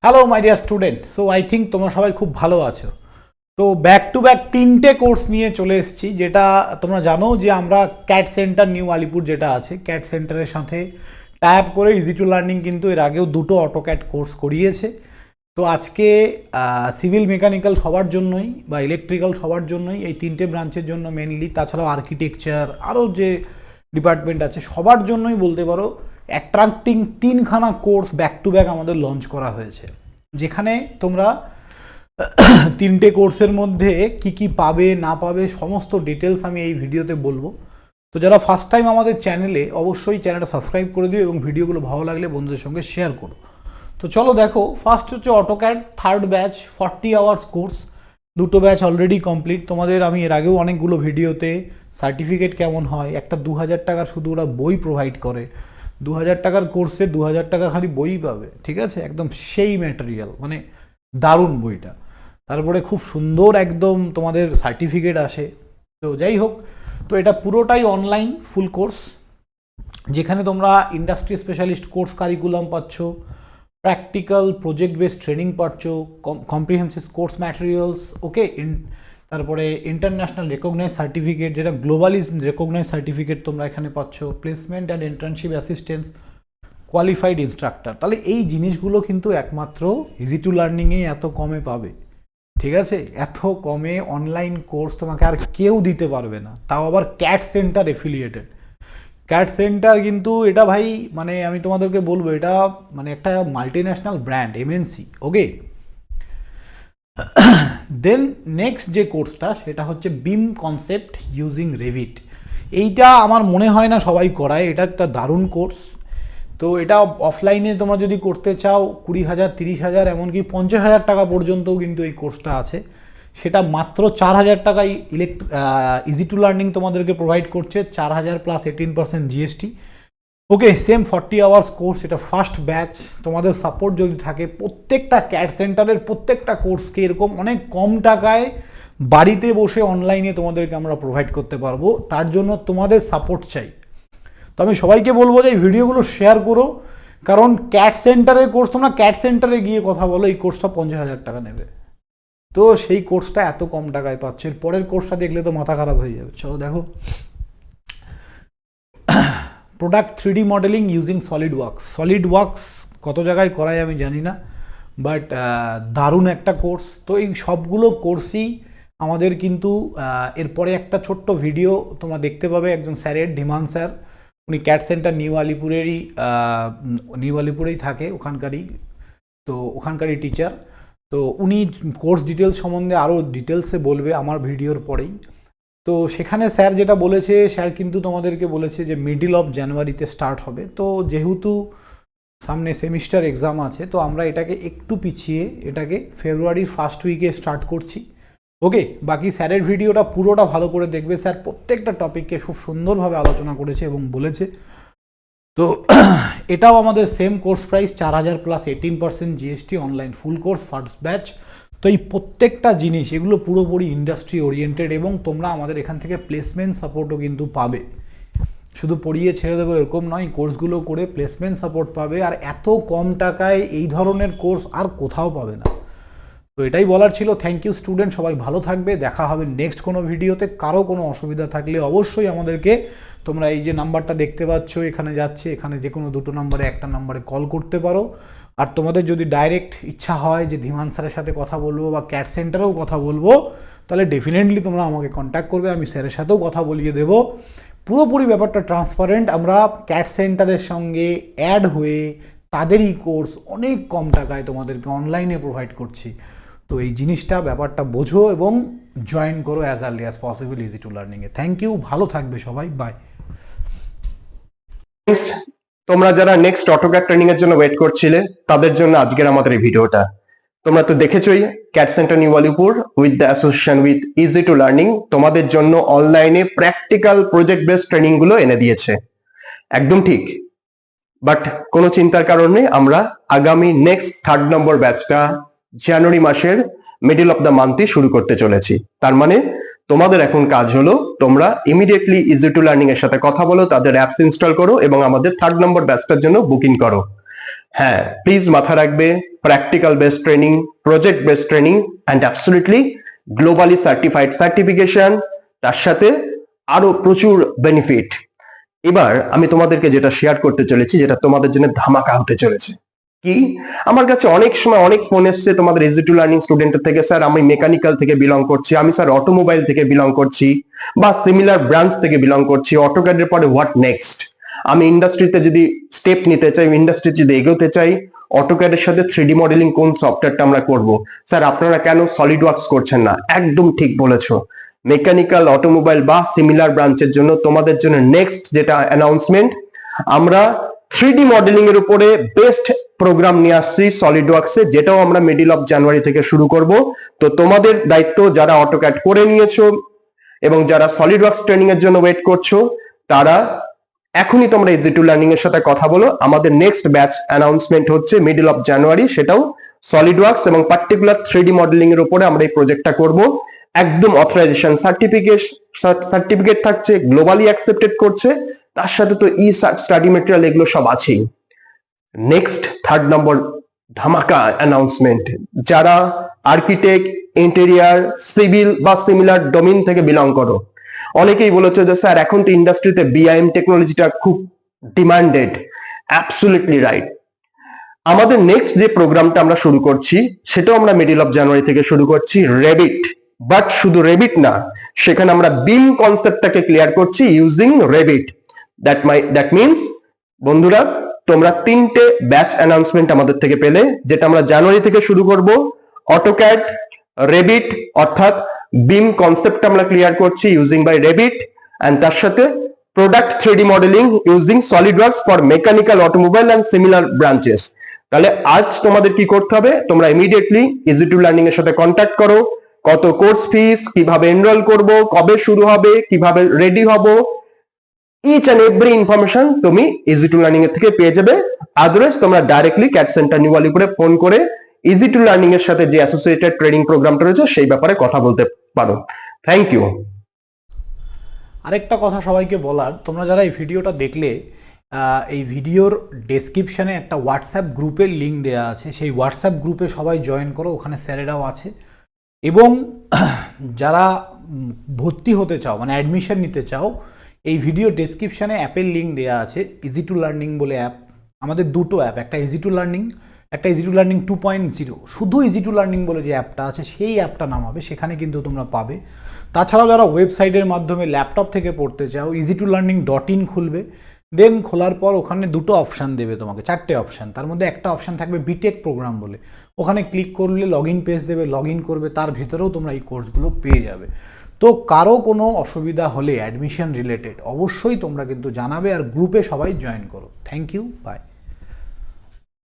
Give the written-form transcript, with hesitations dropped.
Hello my dear student, so I think তোমরা সবাই খুব ভালো আছো। তো ব্যাক টু ব্যাক তিনটে কোর্স নিয়ে চলে এসেছি, যেটা তোমরা জানো যে আমরা ক্যাট সেন্টার নিউ আলিপুর যেটা আছে ক্যাট সেন্টারের সাথে টাই আপ করে ইজি টু লার্নিং কিন্তু এর আগেও দুটো অটোক্যাড কোর্স করিয়েছে। তো আজকে সিভিল মেকানিক্যাল সবার জন্যই বা ইলেকট্রিক্যাল সবার জন্যই এই তিনটে ব্রাঞ্চের জন্য মেনলি, তাছাড়াও আর্কিটেকচার আরও যে ডিপার্টমেন্ট আছে সবার জন্যই বলতে পারো অ্যাট্রাক্টিং তিনখানা কোর্স ব্যাক টু ব্যাক আমাদের লঞ্চ করা হয়েছে, যেখানে তোমরা তিনটে কোর্সের মধ্যে কি কি পাবে না পাবে সমস্ত ডিটেলস আমি এই ভিডিওতে বলবো। তো যারা ফার্স্ট টাইম আমাদের চ্যানেলে, অবশ্যই চ্যানেলটা সাবস্ক্রাইব করে দিও এবং ভিডিওগুলো ভালো লাগলে বন্ধুদের সঙ্গে শেয়ার করো। তো চলো দেখো, ফার্স্ট হচ্ছে AutoCAD third batch 40 hours course. দুটো ব্যাচ অলরেডি কমপ্লিট। তোমাদের আমি এর আগেও অনেকগুলো ভিডিওতে সার্টিফিকেট কেমন হয়, একটা 2000 টাকার শুধু ওরা বই প্রোভাইড করে, 2000 টাকার কোর্সে 2000 টাকার খালি বই পাবে, ঠিক আছে, একদম সেই ম্যাটেরিয়াল, মানে দারুণ বইটা। তারপরে খুব সুন্দর একদম তোমাদের সার্টিফিকেট আসে। তো যাই হোক, তো এটা পুরোটাই অনলাইন ফুল কোর্স, যেখানে তোমরা ইন্ডাস্ট্রি স্পেশালিস্ট কোর্স কারিকুলাম পাচ্ছ, প্র্যাকটিক্যাল প্রজেক্ট বেসড ট্রেনিং পাচ্ছ, কম্প্রিহেন্সিভ কোর্স ম্যাটেরিয়ালস, ওকে, তারপরে ইন্টারন্যাশনাল রেকগনাইজ সার্টিফিকেট, যেটা গ্লোবালি রেকগনাইজ সার্টিফিকেট তোমরা এখানে পাচ্ছ, placement and internship assistance, qualified instructor. তাহলে এই জিনিসগুলো কিন্তু একমাত্র ইজি টু লার্নিংয়ে এত কমে পাবে, ঠিক আছে? এত কমে অনলাইন কোর্স তোমাকে আর কেউ দিতে পারবে না, তাও আবার cat centre affiliated. Cat centre কিন্তু এটা ভাই, মানে আমি তোমাদেরকে বলবো, এটা মানে একটা মাল্টিন্যাশনাল ব্র্যান্ড, এমএনসি, ওকে। দেন নেক্সট যে কোর্সটা সেটা হচ্ছে বিম কনসেপ্ট ইউজিং রেভিট। এইটা আমার মনে হয় না সবাই করায়, এটা একটা দারুণ কোর্স। তো এটা অফলাইনে তোমরা যদি করতে চাও 20,000, 30,000, এমনকি 50,000 টাকা পর্যন্তও কিন্তু এই কোর্সটা আছে। সেটা মাত্র 4,000 টাকায় ইজি টু লার্নিং তোমাদেরকে প্রোভাইড করছে, 4,000 প্লাস 18% জিএসটি, ওকে। সেম 40 আওয়ার্স কোর্স, এটা ফার্স্ট ব্যাচ। তোমাদের সাপোর্ট যদি থাকে, প্রত্যেকটা ক্যাট সেন্টারের প্রত্যেকটা কোর্সকে এরকম অনেক কম টাকায় বাড়িতে বসে অনলাইনে তোমাদেরকে আমরা প্রোভাইড করতে পারবো, তার জন্য তোমাদের সাপোর্ট চাই। তো আমি সবাইকে বলবো যে এই ভিডিওগুলো শেয়ার করো, কারণ ক্যাট সেন্টারের কোর্স, তোমরা ক্যাট সেন্টারে গিয়ে কথা বলো, এই কোর্সটা 50,000 টাকা নেবে, তো সেই কোর্সটা এত কম টাকায় পাচ্ছে। এর পরের কোর্সটা দেখলে তো মাথা খারাপ হয়ে যাবে। চলো দেখো, product 3D modelling using solid works. Solid works কত জায়গায় করায় আমি জানি না, বাট দারুণ একটা কোর্স। তো এই সবগুলো কোর্সই আমাদের কিন্তু এরপরে একটা ছোট্ট ভিডিও তোমরা দেখতে পাবে একজন স্যারের, ধীমান স্যার। উনি ক্যাট সেন্টার নিউ আলিপুরেই থাকে, ওখানকারই, তো ওখানকারই টিচার। তো উনি কোর্স ডিটেলস সম্বন্ধে আরও ডিটেলসে বলবে আমার ভিডিওর পরেই। তো সেখানে স্যার যেটা বলেছে, স্যার কিন্তু তোমাদেরকে বলেছে যে মিডল অফ জানুয়ারিতে স্টার্ট হবে। তো যেহেতু সামনে সেমিস্টার এক্সাম আছে, তো আমরা এটাকে একটু পিছিয়ে এটাকে ফেব্রুয়ারির ফার্স্ট উইকে স্টার্ট করছি, ওকে। বাকি স্যারের ভিডিওটা পুরোটা ভালো করে দেখবে, স্যার প্রত্যেকটা টপিককে খুব সুন্দরভাবে আলোচনা করেছে এবং বলেছে। তো এটাও আমাদের same course price 4,000 plus 18% GST, online full course first batch. তো এই প্রত্যেকটা জিনিস এগুলো পুরোপুরি ইন্ডাস্ট্রি ওরিয়েন্টেড, এবং তোমরা আমাদের এখান থেকে প্লেসমেন্ট সাপোর্টও কিন্তু পাবে। শুধু পড়িয়ে ছেড়ে দেবো এরকম নয়, কোর্সগুলো করে প্লেসমেন্ট সাপোর্ট পাবে, আর এত কম টাকায় এই ধরনের কোর্স আর কোথাও পাবে না। তো এটাই বলার ছিল। থ্যাংক ইউ স্টুডেন্ট, সবাই ভালো থাকবে, দেখা হবে নেক্সট কোনো ভিডিওতে। কারো কোনো অসুবিধা থাকলে অবশ্যই আমাদেরকে, তোমরা এই যে নাম্বারটা দেখতে পাচ্ছ এখানে যাচ্ছে, এখানে যে কোনো দুটো নাম্বারে একটা নাম্বারে কল করতে পারো। আর তোমাদের যদি ডাইরেক্ট ইচ্ছা হয় যে ধীমান স্যারের সাথে কথা বলবো বা ক্যাট সেন্টারেও কথা বলবো, তাহলে ডেফিনেটলি তোমরা আমাকে কন্ট্যাক্ট করবে, আমি স্যারের সাথেও কথা বলিয়ে দেবো। পুরোপুরি ব্যাপারটা ট্রান্সপারেন্ট। আমরা ক্যাট সেন্টারের সঙ্গে অ্যাড হয়ে তাদেরই কোর্স অনেক কম টাকায় তোমাদেরকে অনলাইনে প্রোভাইড করছি। তো এই জিনিসটা, ব্যাপারটা বোঝো এবং জয়েন করো as early as possible easy to লার্নিংয়ে। থ্যাংক ইউ, ভালো থাকবে সবাই, বাই। তোমরা যারা নেক্সট অটোক্যাড ট্রেনিং এর জন্য ওয়েট করছিলে, তাদের জন্য আজকের আমাদের এই ভিডিওটা। তোমরা তো দেখেছোই, CAT centre New Alipore with the association with easy to learning তোমাদের জন্য অনলাইনে প্র্যাকটিক্যাল প্রজেক্ট বেসড ট্রেনিং গুলো এনে দিয়েছে, একদম ঠিক। বাট কোনো চিন্তার কারণ নেই, আমরা আগামী নেক্সট 3rd নম্বর ব্যাচটা জানুয়ারি মাসের মিডল অফ দ্য মান্থে শুরু করতে চলেছি। তার মানে তোমাদের এখন কাজ হলো, তোমরা ইমিডিয়েটলি ইজি টু লার্নিং এর সাথে কথা বলো, তাদের অ্যাপস ইনস্টল করো এবং আমাদের 3rd নম্বর ব্যাচটার জন্য বুকিং করো। হ্যাঁ, প্লিজ মাথা রাখবে, practical based training, project based training and absolutely globally certified certification, তার সাথে আরো প্রচুর বেনিফিট। এবার আমি তোমাদেরকে যেটা শেয়ার করতে চলেছি, যেটা তোমাদের জন্য ধামাকা হতে চলেছে। কি, আমার কাছে অনেক সময় অনেক ফোন এসছে তোমাদের ইজি টু লার্নিং স্টুডেন্টের থেকে, স্যার আমি মেকানিক্যাল থেকে বিলং করছি, আমি স্যার অটোমোবাইল থেকে বিলং করছি, বা সিমিলার ব্রাঞ্চ থেকে বিলং করছি, অটোক্যাডের পরে হোয়াট নেক্সট, আমি ইন্ডাস্ট্রিতে যদি স্টেপ নিতে চাই, ইন্ডাস্ট্রিতে যদি এগোতে চাই, অটোক্যাডের সাথে 3D মডেলিং কোন সফটওয়্যারটা আমরা করব, স্যার আপনারা কেন সলিড ওয়ার্কস করছেন না? একদম ঠিক বলেছো। মেকানিক্যাল, অটোমোবাইল বা সিমিলার ব্রাঞ্চের জন্য তোমাদের জন্য নেক্সট যেটা অ্যানাউন্সমেন্ট, আমরা 3D মডেলিং এর উপরে বেস্ট প্রোগ্রাম নিয়ে আসছি সলিড ওয়ার্কসে, যেটাও আমরা মিডল অফ জানুয়ারি থেকে শুরু করব। তো তোমাদের দায়িত্ব, যারা অটোক্যাড করে নিয়েছো এবং যারা সলিড ওয়ার্কস ট্রেনিং এর জন্য ওয়েট করছো, তারা এখনই তোমরা ইজি টু লার্নিং এর সাথে কথা বলো। আমাদের নেক্সট ব্যাচ অ্যানাউন্সমেন্ট হচ্ছে মিডল অফ জানুয়ারি, সেটাও সলিড ওয়ার্কস এবং পার্টিকুলার 3D মডেলিং এর উপরে আমরা এই প্রজেক্টটা করব। একদম অথরাইজেশন সার্টিফিকেট থাকছে, গ্লোবালি অ্যাকসেপ্টেড করছে, তার সাথে তো ই স্টাডি মেটেরিয়াল এগুলো সব আছেই। নেক্সট 3rd নম্বর ধামাকা অ্যানাউন্সমেন্ট, যারা আর্কিটেক্ট, ইন্টেরিয়ার, সিভিল বা সিমিলার ডোমেইন থেকে বিলং করো, অনেকেই বলেছে যে স্যার এখন তো ইন্ডাস্ট্রিতে বিআইএম টেকনোলজিটা খুব ডিমান্ডেড। Absolutely right. আমাদের নেক্সট যে প্রোগ্রামটা আমরা শুরু করছি, সেটাও আমরা মিডল অফ জানুয়ারি থেকে শুরু করছি, রেবিট। বাট শুধু রেবিট না, সেখানে আমরা বিম কনসেপ্টটাকে ক্লিয়ার করছি ইউজিং রেবিট। দ্যাট মিনস বন্ধুরা, তোমরা 3টে ব্যাচ অ্যানাউন্সমেন্ট আমাদের থেকে পেলে, যেটা আমরা জানুয়ারি থেকে শুরু করব। অটোক্যাড, রেবিট অর্থাৎ বিম কনসেপ্ট আমরা ক্লিয়ার করছি ইউজিং বাই রেবিট, এন্ড তার সাথে product 3D modelling using SolidWorks for mechanical, automobile and similar branches. তাহলে আজ তোমাদের কি করতে হবে, তোমরা ইমিডিয়েটলি ইজি টু লার্নিং এর সাথে কন্ট্যাক্ট করো। কত কোর্স ফিস, কিভাবে এনরোল করব, কবে শুরু হবে, কিভাবে রেডি হব, ইচ এন্ড এভরি ইনফরমেশন তুমি ইজি টু লার্নিং এর থেকে পেয়ে যাবে। আদারওয়াইজ তোমরা ডাইরেক্টলি ক্যাট সেন্টার নিউ আলিপুরে ফোন করে ইজি টু লার্নিং এর সাথে যে অ্যাসোসিয়েটেড ট্রেনিং প্রোগ্রামটা রয়েছে সেই ব্যাপারে কথা বলতে পারো। Thank you. আরেকটা কথা সবাইকে বলার, তোমরা যারা এই ভিডিওটা দেখলে, এই ভিডিওর ডেসক্রিপশানে একটা হোয়াটসঅ্যাপ গ্রুপের লিঙ্ক দেওয়া আছে, সেই হোয়াটসঅ্যাপ গ্রুপে সবাই জয়েন করো, ওখানে স্যারেরাও আছে। এবং যারা ভর্তি হতে চাও, মানে অ্যাডমিশন নিতে চাও, এই ভিডিও ডেসক্রিপশানে অ্যাপের লিঙ্ক দেওয়া আছে, ইজি টু লার্নিং বলে অ্যাপ। আমাদের দুটো অ্যাপ, একটা ইজি টু লার্নিং, একটা ইজি টু লার্নিং 2.0। শুধু ইজি টু লার্নিং বলে যে অ্যাপটা আছে, সেই অ্যাপটা নামাবে, সেখানে কিন্তু তোমরা পাবে। তাছাড়াও যারা ওয়েবসাইটের মাধ্যমে ল্যাপটপ থেকে পড়তে চাও, easy2learning.in খুলবে, দেন খোলার পর ওখানে দুটো অপশান দেবে তোমাকে, 4টে অপশান। তার মধ্যে একটা অপশান থাকবে বিটেক প্রোগ্রাম বলে, ওখানে ক্লিক করলে লগ ইন পেজ দেবে, লগ ইন করবে, তার ভেতরেও তোমরা এই কোর্সগুলো পেয়ে যাবে। তো কারো কোনো অসুবিধা হলে অ্যাডমিশন রিলেটেড অবশ্যই তোমরা কিন্তু জানাবে, আর গ্রুপে সবাই জয়েন করো। Thank you, by.